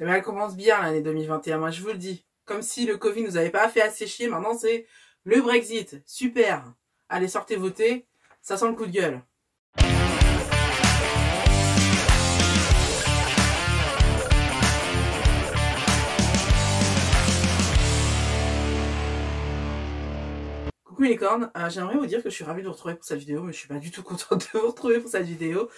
Eh ben, elle commence bien l'année 2021, moi je vous le dis. Comme si le Covid nous avait pas fait assez chier, maintenant c'est le Brexit. Super. Allez, sortez voter, ça sent le coup de gueule. Coucou les cornes, j'aimerais vous dire que je suis ravie de vous retrouver pour cette vidéo, mais je suis pas du tout contente de vous retrouver pour cette vidéo.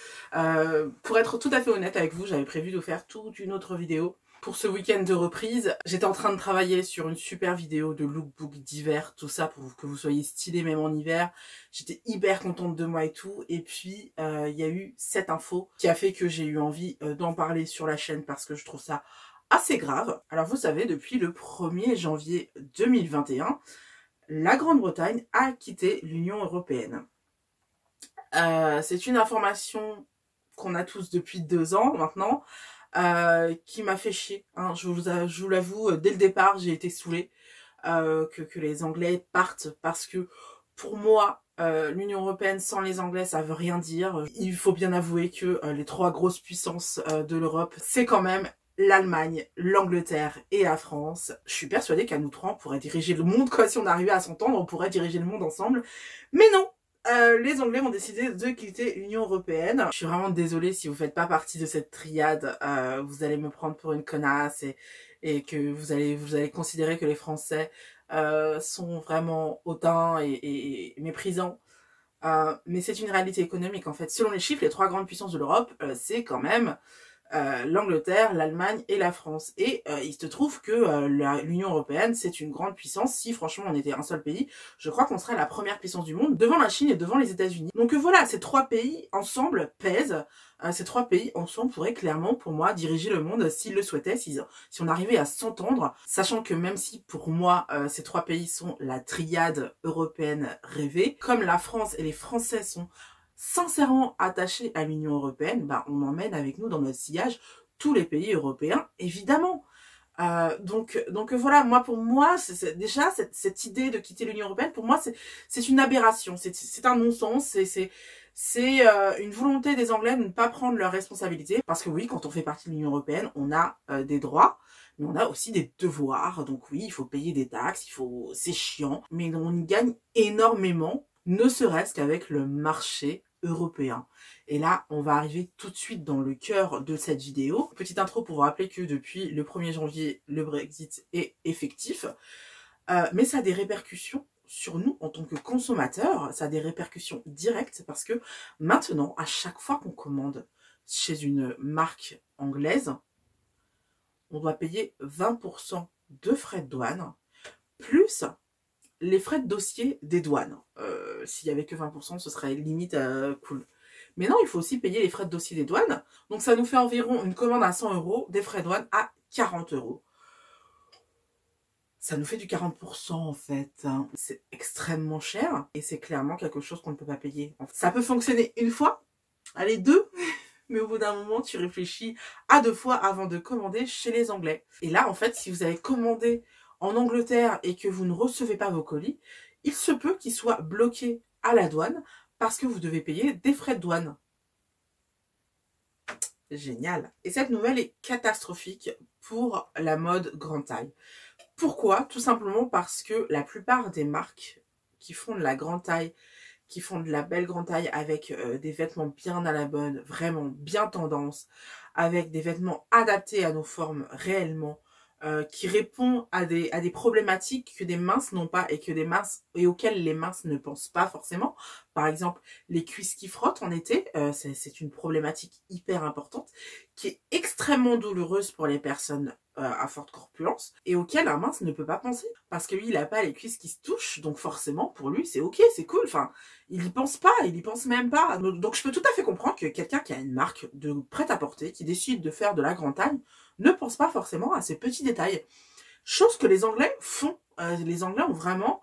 Pour être tout à fait honnête avec vous, j'avais prévu de faire toute une autre vidéo pour ce week-end de reprise. J'étais en train de travailler sur une super vidéo de lookbook d'hiver, tout ça pour que vous soyez stylés même en hiver. J'étais hyper contente de moi et tout, et puis il y a eu cette info qui a fait que j'ai eu envie d'en parler sur la chaîne parce que je trouve ça assez grave. Alors vous savez, depuis le 1er janvier 2021, la Grande-Bretagne a quitté l'Union européenne. C'est une information qu'on a tous depuis 2 ans maintenant, qui m'a fait chier. Hein. Je vous l'avoue, dès le départ, j'ai été saoulée que les Anglais partent parce que pour moi, l'Union européenne sans les Anglais, ça veut rien dire. Il faut bien avouer que les 3 grosses puissances de l'Europe, c'est quand même l'Allemagne, l'Angleterre et la France. Je suis persuadée qu'à nous 3, on pourrait diriger le monde, quoi. Si on arrivait à s'entendre, on pourrait diriger le monde ensemble. Mais non, les Anglais ont décidé de quitter l'Union européenne. Je suis vraiment désolée si vous faites pas partie de cette triade. Vous allez me prendre pour une connasse et que vous allez considérer que les Français sont vraiment hautains et méprisants. Mais c'est une réalité économique en fait. Selon les chiffres, les 3 grandes puissances de l'Europe, c'est quand même l'Angleterre, l'Allemagne et la France. Et il se trouve que l'Union européenne, c'est une grande puissance. Si franchement on était un seul pays, je crois qu'on serait la première puissance du monde, devant la Chine et devant les États-Unis. Donc voilà, ces 3 pays ensemble pèsent. Ces 3 pays ensemble pourraient clairement, pour moi, diriger le monde s'ils le souhaitaient, si on arrivait à s'entendre. Sachant que même si pour moi, ces 3 pays sont la triade européenne rêvée, comme la France et les Français sont sincèrement attachés à l'Union européenne, bah, on emmène avec nous dans notre sillage tous les pays européens, évidemment. Donc voilà, pour moi, déjà cette idée de quitter l'Union européenne, pour moi, c'est une aberration, c'est un non-sens, c'est une volonté des Anglais de ne pas prendre leurs responsabilités. Parce que oui, quand on fait partie de l'Union européenne, on a des droits, mais on a aussi des devoirs. Donc oui, il faut payer des taxes, c'est chiant, mais on y gagne énormément, ne serait-ce qu'avec le marché européen. Et là, on va arriver tout de suite dans le cœur de cette vidéo. Petite intro pour vous rappeler que depuis le 1er janvier, le Brexit est effectif. Mais ça a des répercussions sur nous en tant que consommateurs. Ça a des répercussions directes parce que maintenant, à chaque fois qu'on commande chez une marque anglaise, on doit payer 20% de frais de douane, plus les frais de dossier des douanes. S'il y avait que 20%, ce serait limite cool. Mais non, il faut aussi payer les frais de dossier des douanes. Donc ça nous fait environ une commande à 100 €, des frais de douane à 40 €. Ça nous fait du 40% en fait. Hein. C'est extrêmement cher et c'est clairement quelque chose qu'on ne peut pas payer. Ça peut fonctionner une fois, allez 2, mais au bout d'un moment, tu réfléchis à 2 fois avant de commander chez les Anglais. Et là, en fait, si vous avez commandé en Angleterre et que vous ne recevez pas vos colis, il se peut qu'ils soient bloqués à la douane parce que vous devez payer des frais de douane. Génial. Et cette nouvelle est catastrophique pour la mode grande taille. Pourquoi? Tout simplement parce que la plupart des marques qui font de la grande taille, qui font de la belle grande taille avec des vêtements bien à la bonne, vraiment bien tendance, avec des vêtements adaptés à nos formes réellement, qui répond à des problématiques que des minces n'ont pas et auxquelles les minces ne pensent pas forcément. Par exemple, les cuisses qui frottent en été, c'est une problématique hyper importante qui est extrêmement douloureuse pour les personnes à forte corpulence et auquel un mince ne peut pas penser parce que lui il a pas les cuisses qui se touchent, donc forcément pour lui c'est ok, c'est cool, enfin il y pense pas, il y pense même pas. Donc je peux tout à fait comprendre que quelqu'un qui a une marque de prêt-à-porter qui décide de faire de la grande taille ne pense pas forcément à ces petits détails, chose que les Anglais font. Les Anglais ont vraiment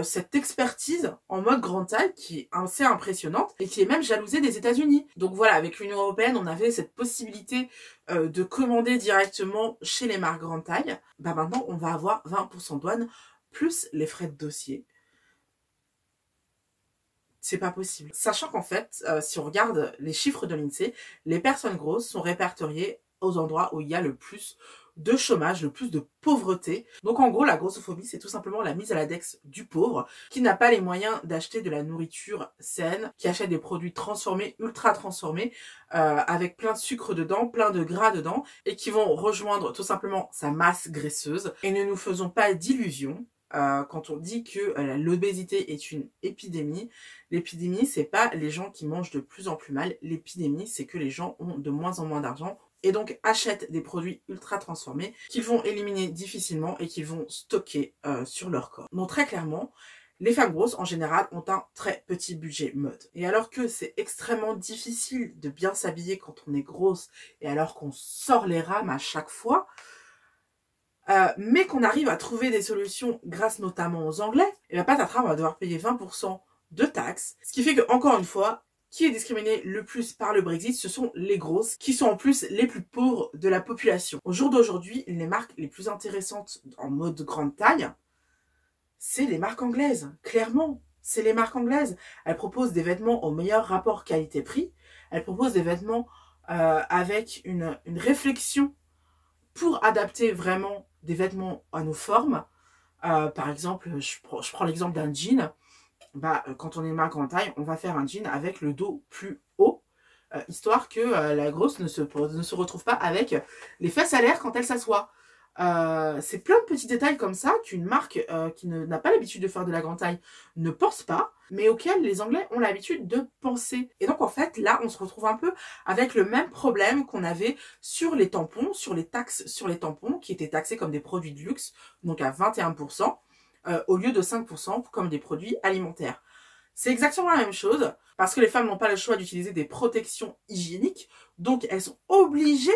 cette expertise en mode grande taille qui est assez impressionnante et qui est même jalousée des États-Unis. Donc voilà, avec l'Union européenne, on avait cette possibilité de commander directement chez les marques grande taille. Bah maintenant, on va avoir 20% de douane plus les frais de dossier. C'est pas possible. Sachant qu'en fait, si on regarde les chiffres de l'INSEE, les personnes grosses sont répertoriées aux endroits où il y a le plus de chômage, le plus de pauvreté. Donc en gros, la grossophobie, c'est tout simplement la mise à l'index du pauvre qui n'a pas les moyens d'acheter de la nourriture saine, qui achète des produits transformés, ultra transformés, avec plein de sucre dedans, plein de gras dedans, et qui vont rejoindre tout simplement sa masse graisseuse. Et ne nous faisons pas d'illusions. Quand on dit que l'obésité est une épidémie, l'épidémie, c'est pas les gens qui mangent de plus en plus mal. L'épidémie, c'est que les gens ont de moins en moins d'argent et donc achètent des produits ultra transformés qu'ils vont éliminer difficilement et qu'ils vont stocker sur leur corps. Donc très clairement, les femmes grosses en général ont un très petit budget mode. Et alors que c'est extrêmement difficile de bien s'habiller quand on est grosse et alors qu'on sort les rames à chaque fois, mais qu'on arrive à trouver des solutions grâce notamment aux Anglais, et bien patatras, on va devoir payer 20% de taxes, ce qui fait que, encore une fois, qui est discriminé le plus par le Brexit, ce sont les grosses, qui sont en plus les plus pauvres de la population. Au jour d'aujourd'hui, les marques les plus intéressantes en mode grande taille, c'est les marques anglaises, clairement. C'est les marques anglaises. Elles proposent des vêtements au meilleur rapport qualité-prix. Elles proposent des vêtements avec une réflexion pour adapter vraiment des vêtements à nos formes. Par exemple, je prends l'exemple d'un jean. Quand on est marque grande taille, on va faire un jean avec le dos plus haut, histoire que la grosse ne se retrouve pas avec les fesses à l'air quand elle s'assoit. C'est plein de petits détails comme ça qu'une marque qui n'a pas l'habitude de faire de la grande taille ne pense pas, mais auxquels les Anglais ont l'habitude de penser. Et donc en fait, là, on se retrouve un peu avec le même problème qu'on avait sur les tampons, sur les taxes sur les tampons, qui étaient taxés comme des produits de luxe, donc à 21%, au lieu de 5% comme des produits alimentaires. C'est exactement la même chose, parce que les femmes n'ont pas le choix d'utiliser des protections hygiéniques, donc elles sont obligées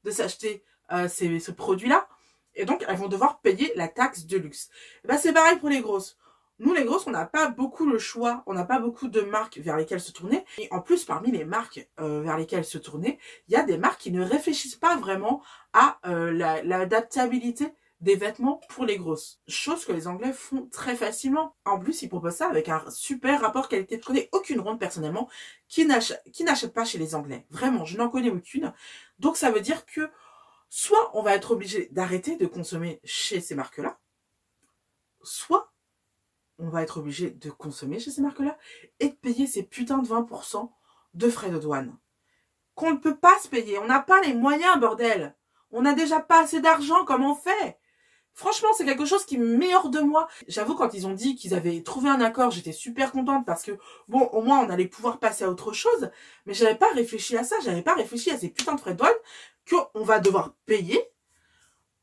de s'acheter ce produit-là, et donc elles vont devoir payer la taxe de luxe. C'est pareil pour les grosses. Nous, les grosses, on n'a pas beaucoup le choix, on n'a pas beaucoup de marques vers lesquelles se tourner. Et en plus, parmi les marques vers lesquelles se tourner, il y a des marques qui ne réfléchissent pas vraiment à l'adaptabilité des vêtements pour les grosses. Chose que les Anglais font très facilement. En plus, ils proposent ça avec un super rapport qualité. Je connais aucune ronde personnellement qui n'achète pas chez les Anglais. Vraiment, je n'en connais aucune. Donc ça veut dire que soit on va être obligé d'arrêter de consommer chez ces marques-là, soit on va être obligé de consommer chez ces marques-là et de payer ces putains de 20% de frais de douane. Qu'on ne peut pas se payer. On n'a pas les moyens, bordel. On n'a déjà pas assez d'argent, comment on fait? Franchement, c'est quelque chose qui me met hors de moi. J'avoue, quand ils ont dit qu'ils avaient trouvé un accord, j'étais super contente parce que, bon, au moins, on allait pouvoir passer à autre chose. Mais j'avais pas réfléchi à ça. J'avais pas réfléchi à ces putains de frais de douane qu'on va devoir payer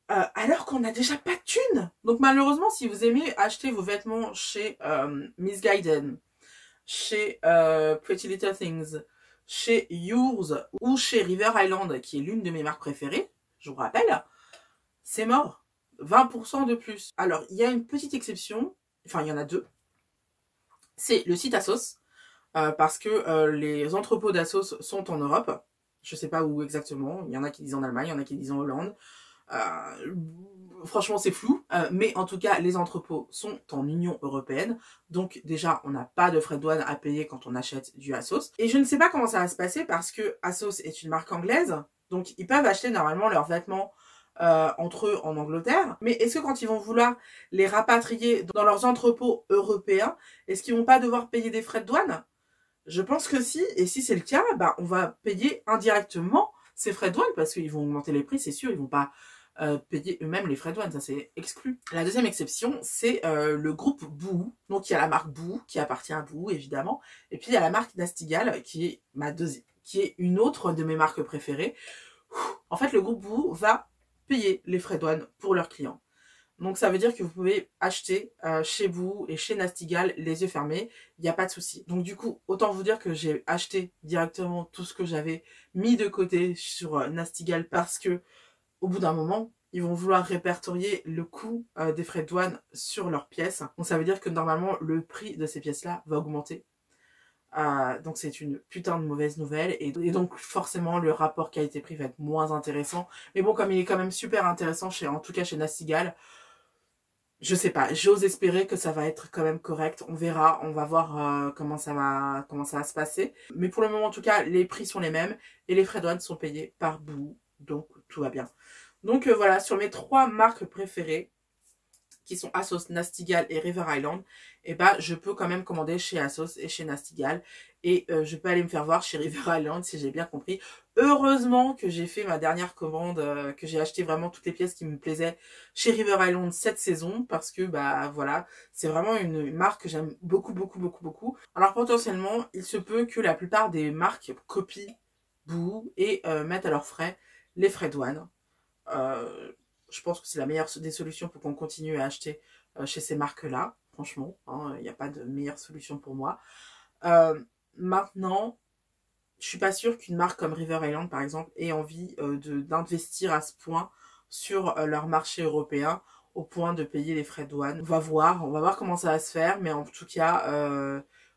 alors qu'on n'a déjà pas de thunes. Donc, malheureusement, si vous aimez acheter vos vêtements chez Missguiden, chez Pretty Little Things, chez Yours ou chez River Island, qui est l'une de mes marques préférées, je vous rappelle, c'est mort. 20% de plus. Alors, il y a une petite exception, enfin, il y en a deux. C'est le site Asos, parce que les entrepôts d'Asos sont en Europe. Je sais pas où exactement. Il y en a qui disent en Allemagne, il y en a qui disent en Hollande. Franchement, c'est flou. Mais en tout cas, les entrepôts sont en Union européenne. Donc, déjà, on n'a pas de frais de douane à payer quand on achète du Asos. Et je ne sais pas comment ça va se passer parce que Asos est une marque anglaise. Donc, ils peuvent acheter normalement leurs vêtements entre eux en Angleterre, mais est-ce que quand ils vont vouloir les rapatrier dans leurs entrepôts européens, est-ce qu'ils vont pas devoir payer des frais de douane? Je pense que si, et si c'est le cas, on va payer indirectement ces frais de douane, parce qu'ils vont augmenter les prix, c'est sûr, ils vont pas payer eux-mêmes les frais de douane, ça c'est exclu. La deuxième exception, c'est le groupe Boohoo, donc il y a la marque Boohoo, qui appartient à Boohoo évidemment, et puis il y a la marque Nastigal, qui est qui est une autre de mes marques préférées. En fait, le groupe Boohoo va payer les frais de douane pour leurs clients. Donc ça veut dire que vous pouvez acheter chez vous et chez Nastigal les yeux fermés, il n'y a pas de souci. Donc du coup, autant vous dire que j'ai acheté directement tout ce que j'avais mis de côté sur Nastigal parce que au bout d'un moment, ils vont vouloir répertorier le coût des frais de douane sur leurs pièces. Donc ça veut dire que normalement, le prix de ces pièces-là va augmenter. Donc c'est une putain de mauvaise nouvelle et donc forcément le rapport qualité-prix va être moins intéressant, mais bon, comme il est quand même super intéressant en tout cas chez Nastigal, je sais pas, j'ose espérer que ça va être quand même correct, on verra, on va voir comment ça va se passer, mais pour le moment en tout cas les prix sont les mêmes et les frais de douane sont payés par Boohoo, donc tout va bien. Donc voilà, sur mes 3 marques préférées, qui sont Asos, Nastigal et River Island, et bah je peux quand même commander chez Asos et chez Nastigal. Et je peux aller me faire voir chez River Island si j'ai bien compris. Heureusement que j'ai fait ma dernière commande, que j'ai acheté vraiment toutes les pièces qui me plaisaient chez River Island cette saison, parce que bah voilà, c'est vraiment une marque que j'aime beaucoup, beaucoup, beaucoup, beaucoup. Alors potentiellement, il se peut que la plupart des marques copient Boohoo et mettent à leurs frais les frais douane. Euh, je pense que c'est la meilleure des solutions pour qu'on continue à acheter chez ces marques-là. Franchement, il n'y a pas de meilleure solution pour moi. Maintenant, je suis pas sûre qu'une marque comme River Island, par exemple, ait envie d'investir à ce point sur leur marché européen au point de payer les frais de douane. On va voir comment ça va se faire, mais en tout cas,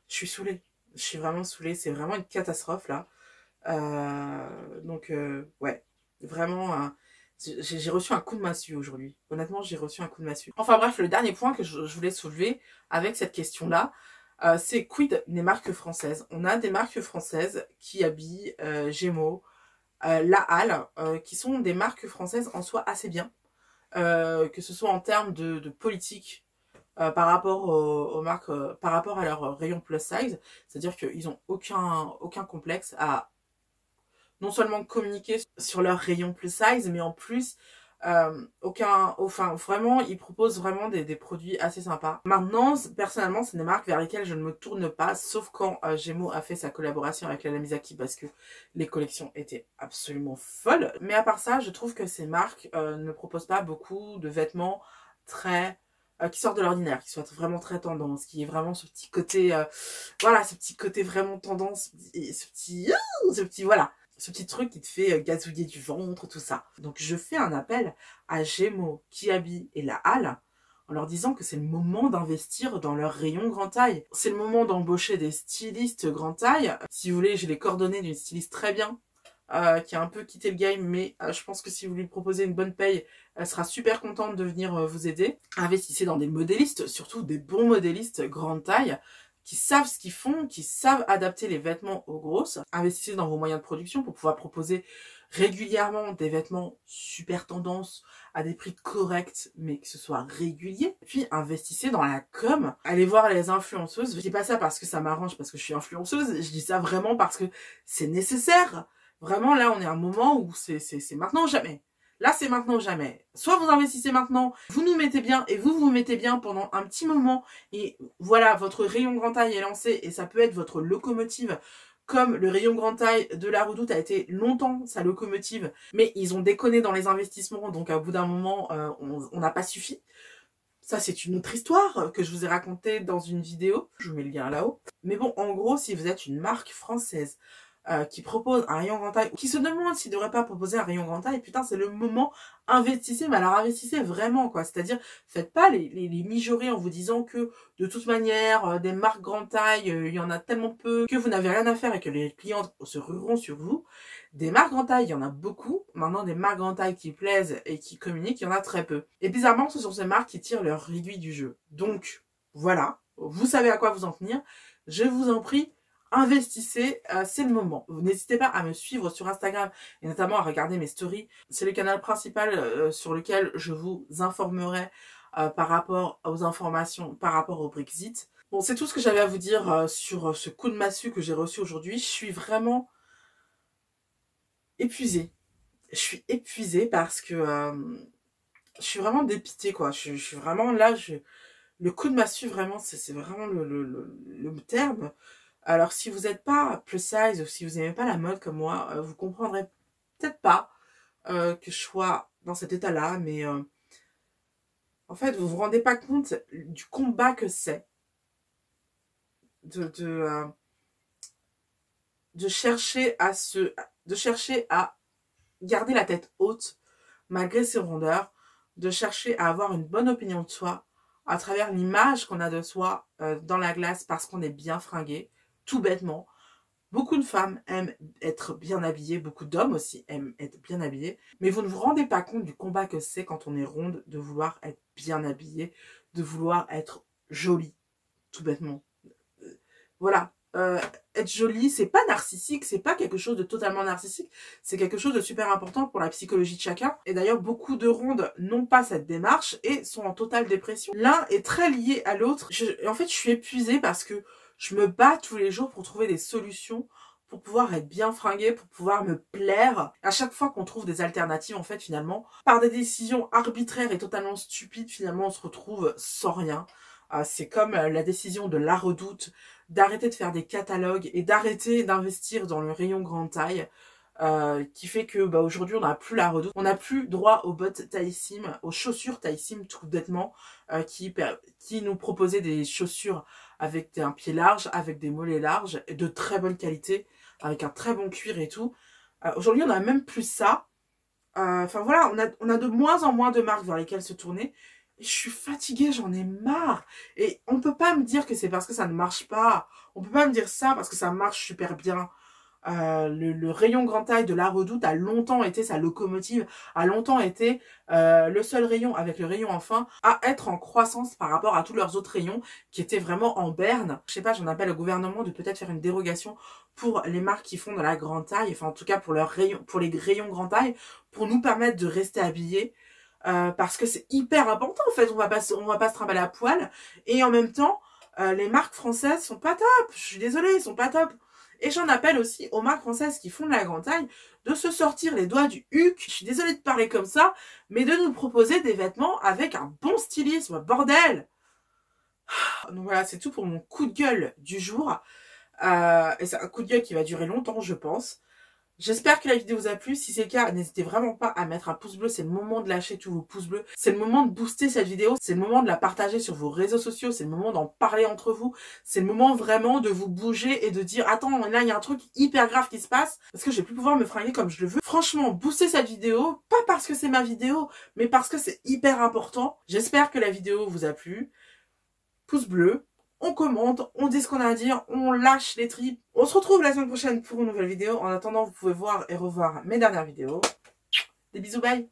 je suis saoulée. Je suis vraiment saoulée, c'est vraiment une catastrophe là. Ouais, vraiment, j'ai reçu un coup de massue aujourd'hui. Honnêtement, j'ai reçu un coup de massue. Enfin bref, le dernier point que je voulais soulever avec cette question-là, c'est quid des marques françaises. On a des marques françaises qui habillent Gémeaux, La Halle, qui sont des marques françaises en soi assez bien. Que ce soit en termes de politique, par rapport aux marques, par rapport à leur rayon plus size. C'est-à-dire qu'ils n'ont aucun complexe à non seulement communiquer sur leur rayon plus size, mais en plus, vraiment, ils proposent vraiment des produits assez sympas. Maintenant, personnellement, c'est des marques vers lesquelles je ne me tourne pas, sauf quand Gémeaux a fait sa collaboration avec la Lamizaki, parce que les collections étaient absolument folles. Mais à part ça, je trouve que ces marques ne proposent pas beaucoup de vêtements très qui sortent de l'ordinaire, qui soient vraiment très tendance, qui est vraiment ce petit côté, voilà, ce petit côté vraiment tendance, voilà, ce petit truc qui te fait gazouiller du ventre, tout ça. Donc je fais un appel à Gémeaux, Kiabi et La Halle en leur disant que c'est le moment d'investir dans leur rayon grande taille. C'est le moment d'embaucher des stylistes grande taille. Si vous voulez, j'ai les coordonnées d'une styliste très bien, qui a un peu quitté le game, mais je pense que si vous lui proposez une bonne paye, elle sera super contente de venir vous aider. Investissez dans des modélistes, surtout des bons modélistes grande taille, qui savent ce qu'ils font, qui savent adapter les vêtements aux grosses. Investissez dans vos moyens de production pour pouvoir proposer régulièrement des vêtements super tendance à des prix corrects, mais que ce soit régulier. Puis investissez dans la com. Allez voir les influenceuses. Je dis pas ça parce que ça m'arrange, parce que je suis influenceuse. Je dis ça vraiment parce que c'est nécessaire. Vraiment, là, on est à un moment où c'est maintenant ou jamais. Là, c'est maintenant ou jamais. Soit vous investissez maintenant, vous nous mettez bien et vous vous mettez bien pendant un petit moment. Et voilà, votre rayon grande taille est lancé et ça peut être votre locomotive. Comme le rayon grande taille de la Redoute a été longtemps sa locomotive. Mais ils ont déconné dans les investissements. Donc, à bout d'un moment, on n'a pas suffi. Ça, c'est une autre histoire que je vous ai racontée dans une vidéo. Je vous mets le lien là-haut. Mais bon, en gros, si vous êtes une marque française qui propose un rayon grande taille, qui se demande s'il ne devrait pas proposer un rayon grande taille, putain, c'est le moment, investissez, mais alors investissez vraiment, quoi. C'est-à-dire, faites pas les mijaurées en vous disant que, de toute manière, des marques grande taille, il y en a tellement peu, que vous n'avez rien à faire et que les clients se rueront sur vous. Des marques grande taille, il y en a beaucoup. Maintenant, des marques grande taille qui plaisent et qui communiquent, il y en a très peu. Et bizarrement, ce sont ces marques qui tirent leur aiguille du jeu. Donc, voilà. Vous savez à quoi vous en tenir. Je vous en prie, investissez, c'est le moment. N'hésitez pas à me suivre sur Instagram et notamment à regarder mes stories. C'est le canal principal sur lequel je vous informerai par rapport aux informations, par rapport au Brexit. Bon, c'est tout ce que j'avais à vous dire sur ce coup de massue que j'ai reçu aujourd'hui. Je suis vraiment épuisée. Je suis épuisée parce que je suis vraiment dépitée, quoi. Je suis vraiment là, le coup de massue, vraiment, c'est vraiment le terme. Alors, si vous n'êtes pas plus size ou si vous n'aimez pas la mode comme moi, vous comprendrez peut-être pas que je sois dans cet état-là, mais en fait, vous vous rendez pas compte du combat que c'est de chercher à garder la tête haute malgré ses rondeurs, de chercher à avoir une bonne opinion de soi à travers l'image qu'on a de soi dans la glace parce qu'on est bien fringué, tout bêtement. Beaucoup de femmes aiment être bien habillées, beaucoup d'hommes aussi aiment être bien habillés, mais vous ne vous rendez pas compte du combat que c'est quand on est ronde de vouloir être bien habillée, de vouloir être jolie, tout bêtement. Voilà, être jolie, c'est pas narcissique, c'est pas quelque chose de totalement narcissique, c'est quelque chose de super important pour la psychologie de chacun. Et d'ailleurs, beaucoup de rondes n'ont pas cette démarche et sont en totale dépression. L'un est très lié à l'autre. En fait, je suis épuisée parce que je me bats tous les jours pour trouver des solutions, pour pouvoir être bien fringuée, pour pouvoir me plaire. À chaque fois qu'on trouve des alternatives, en fait, finalement, par des décisions arbitraires et totalement stupides, finalement, on se retrouve sans rien. C'est comme la décision de La Redoute d'arrêter de faire des catalogues et d'arrêter d'investir dans le rayon grande taille, qui fait que aujourd'hui on n'a plus La Redoute, on n'a plus droit aux bottes taillissime, aux chaussures taillissime tout bêtement, qui nous proposaient des chaussures avec un pied large, avec des mollets larges, de très bonne qualité, avec un très bon cuir et tout. Aujourd'hui on n'a même plus ça. Enfin voilà, on a de moins en moins de marques vers lesquelles se tourner. Je suis fatiguée, j'en ai marre. Et on peut pas me dire que c'est parce que ça ne marche pas. On peut pas me dire ça parce que ça marche super bien. Le rayon grande taille de La Redoute a longtemps été sa locomotive, a longtemps été le seul rayon avec le rayon enfin à être en croissance par rapport à tous leurs autres rayons qui étaient vraiment en berne. Je sais pas, j'en appelle au gouvernement de peut-être faire une dérogation pour les marques qui font de la grande taille, enfin en tout cas pour leurs rayons, pour les rayons grande taille, pour nous permettre de rester habillés. Parce que c'est hyper important en fait, on va pas se trimballer à poil et en même temps les marques françaises sont pas top, je suis désolée, ils sont pas top. Et j'en appelle aussi aux marques françaises qui font de la grande taille de se sortir les doigts du huc, je suis désolée de parler comme ça, mais de nous proposer des vêtements avec un bon stylisme, bordel. Donc voilà, c'est tout pour mon coup de gueule du jour, et c'est un coup de gueule qui va durer longtemps je pense. J'espère que la vidéo vous a plu. Si c'est le cas, n'hésitez vraiment pas à mettre un pouce bleu. C'est le moment de lâcher tous vos pouces bleus. C'est le moment de booster cette vidéo. C'est le moment de la partager sur vos réseaux sociaux. C'est le moment d'en parler entre vous. C'est le moment vraiment de vous bouger et de dire « Attends, là, il y a un truc hyper grave qui se passe. » Parce que je vais plus pouvoir me fringuer comme je le veux. Franchement, boostez cette vidéo. Pas parce que c'est ma vidéo, mais parce que c'est hyper important. J'espère que la vidéo vous a plu. Pouce bleu. On commente, on dit ce qu'on a à dire, on lâche les tripes. On se retrouve la semaine prochaine pour une nouvelle vidéo. En attendant, vous pouvez voir et revoir mes dernières vidéos. Des bisous, bye!